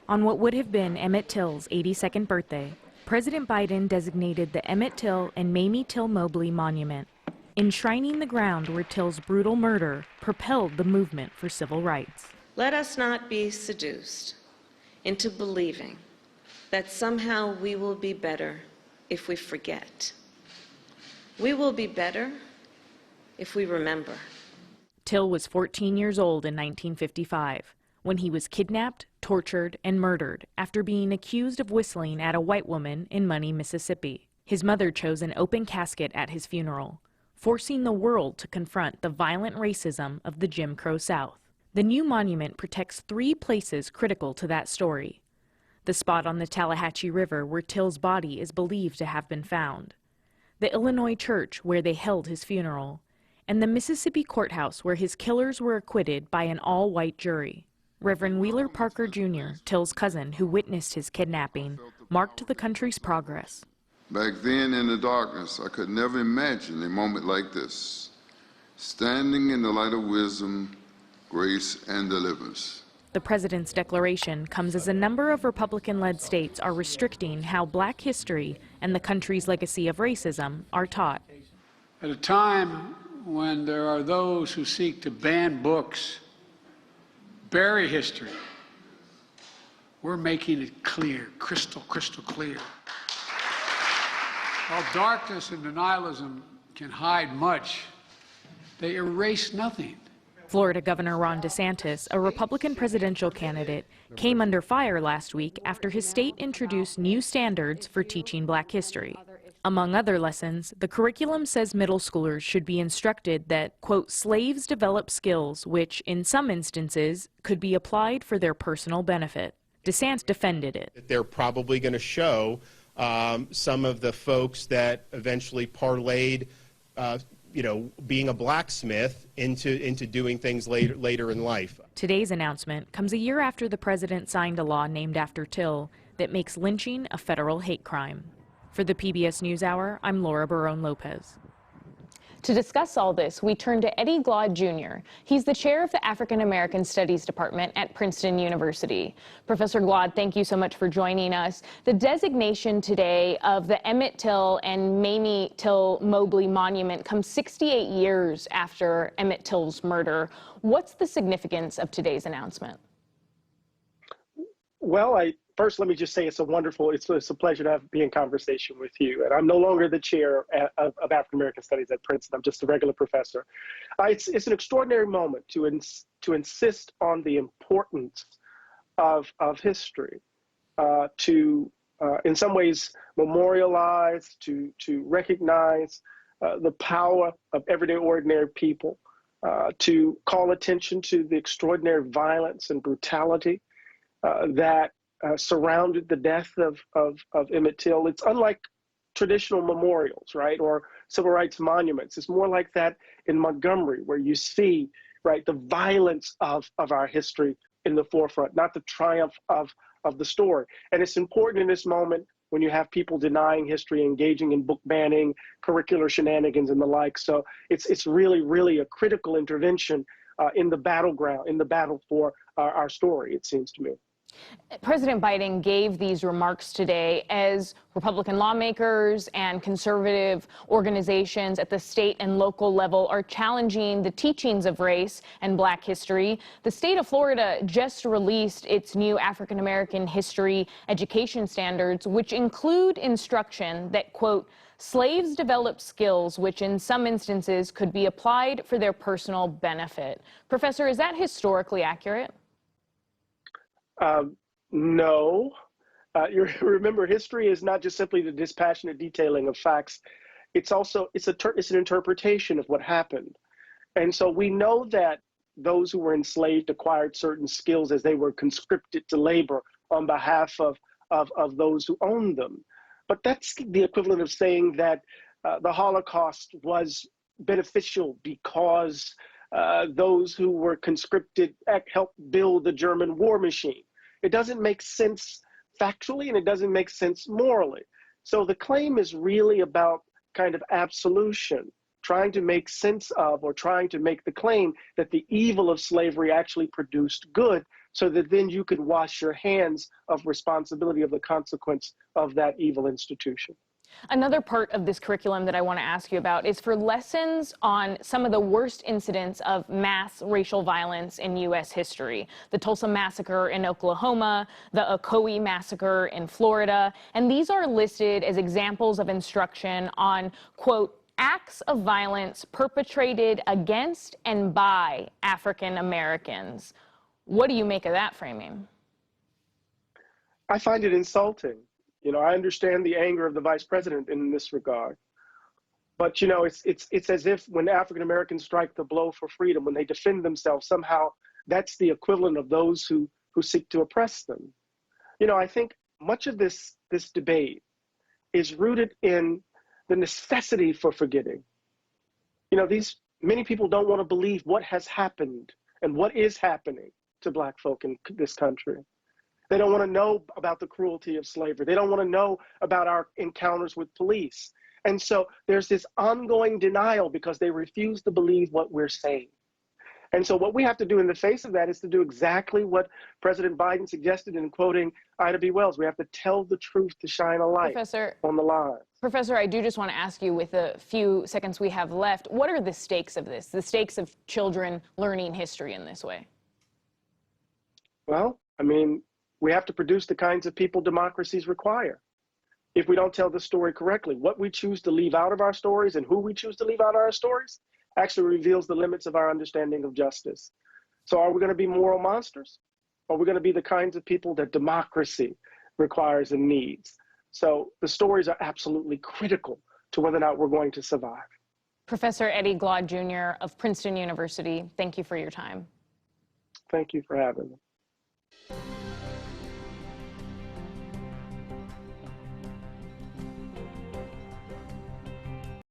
On what would have been Emmett Till's 82nd birthday, President Biden designated the Emmett Till and Mamie Till Mobley Monument, enshrining the ground where Till's brutal murder propelled the movement for civil rights. Let us not be seduced into believing that somehow we will be better if we forget. We will be better if we remember. Till was 14 years old in 1955 when he was kidnapped, tortured, and murdered after being accused of whistling at a white woman in Money, Mississippi. His mother chose an open casket at his funeral, forcing the world to confront the violent racism of the Jim Crow South. The new monument protects 3 places critical to that story: the spot on the Tallahatchie River where Till's body is believed to have been found, the Illinois church where they held his funeral, and the Mississippi courthouse where his killers were acquitted by an all-white jury. Reverend Wheeler Parker Jr., Till's cousin who witnessed his kidnapping, marked the country's progress. Back then in the darkness, I could never imagine a moment like this, standing in the light of wisdom, grace, and deliverance. The president's declaration comes as a number of Republican-led states are restricting how black history and the country's legacy of racism are taught. At a time when there are those who seek to ban books, bury history, we're making it clear, crystal clear. While darkness and denialism can hide much, they erase nothing. Florida Governor Ron DeSantis, a Republican presidential candidate, came under fire last week after his state introduced new standards for teaching black history. Among other lessons, the curriculum says middle schoolers should be instructed that, quote, slaves develop skills which, in some instances, could be applied for their personal benefit. DeSantis defended it. They're probably going to show some of the folks that eventually parlayed being a blacksmith into doing things later in life. Today's announcement comes a year after the president signed a law named after Till that makes lynching a federal hate crime. For the PBS NewsHour, I'm Laura Barone-Lopez. To discuss all this, we turn to Eddie Glaude Jr. He's the chair of the African American Studies Department at Princeton University. Professor Glaude, thank you so much for joining us. The designation today of the Emmett Till and Mamie Till Mobley Monument comes 68 years after Emmett Till's murder. What's the significance of today's announcement? Well, first, let me just say it's a pleasure to be in conversation with you. And I'm no longer the chair of African American Studies at Princeton. I'm just a regular professor. It's an extraordinary moment to insist on the importance of history, to in some ways memorialize, to recognize the power of everyday ordinary people, to call attention to the extraordinary violence and brutality that surrounded the death of Emmett Till. It's unlike traditional memorials, right, or civil rights monuments. It's more like that in Montgomery, where you see, right, the violence of our history in the forefront, not the triumph of the story. And it's important in this moment when you have people denying history, engaging in book banning, curricular shenanigans, and the like. So it's really, really a critical intervention in the battleground, in the battle for our story, it seems to me. President Biden gave these remarks today as Republican lawmakers and conservative organizations at the state and local level are challenging the teachings of race and black history. The state of Florida just released its new African American history education standards, which include instruction that, quote, slaves develop skills which in some instances could be applied for their personal benefit. Professor, is that historically accurate? No. You remember, history is not just simply the dispassionate detailing of facts. It's also it's an interpretation of what happened. And so we know that those who were enslaved acquired certain skills as they were conscripted to labor on behalf of those who owned them. But that's the equivalent of saying that the Holocaust was beneficial because those who were conscripted helped build the German war machine. It doesn't make sense factually, and it doesn't make sense morally. So the claim is really about kind of absolution, trying to make sense of or trying to make the claim that the evil of slavery actually produced good so that then you can wash your hands of responsibility of the consequence of that evil institution. Another part of this curriculum that I want to ask you about is for lessons on some of the worst incidents of mass racial violence in U.S. history. The Tulsa Massacre in Oklahoma, the Ocoee Massacre in Florida, and these are listed as examples of instruction on, quote, acts of violence perpetrated against and by African Americans. What do you make of that framing? I find it insulting. You know, I understand the anger of the vice president in this regard. But, you know, it's as if when African Americans strike the blow for freedom, when they defend themselves, somehow that's the equivalent of those who seek to oppress them. You know, I think much of this debate is rooted in the necessity for forgetting. You know, many people don't want to believe what has happened and what is happening to Black folk in this country. They don't want to know about the cruelty of slavery. They don't want to know about our encounters with police. And so there's this ongoing denial because they refuse to believe what we're saying. And so what we have to do in the face of that is to do exactly what President Biden suggested in quoting Ida B. Wells. We have to tell the truth to shine a light on the lies. Professor, I do just want to ask you, with the few seconds we have left, what are the stakes of this, the stakes of children learning history in this way? Well, I mean, we have to produce the kinds of people democracies require. If we don't tell the story correctly, what we choose to leave out of our stories and who we choose to leave out of our stories actually reveals the limits of our understanding of justice. So are we going to be moral monsters? Or are we going to be the kinds of people that democracy requires and needs? So the stories are absolutely critical to whether or not we're going to survive. Professor Eddie Glaude, Jr. of Princeton University, thank you for your time. Thank you for having me.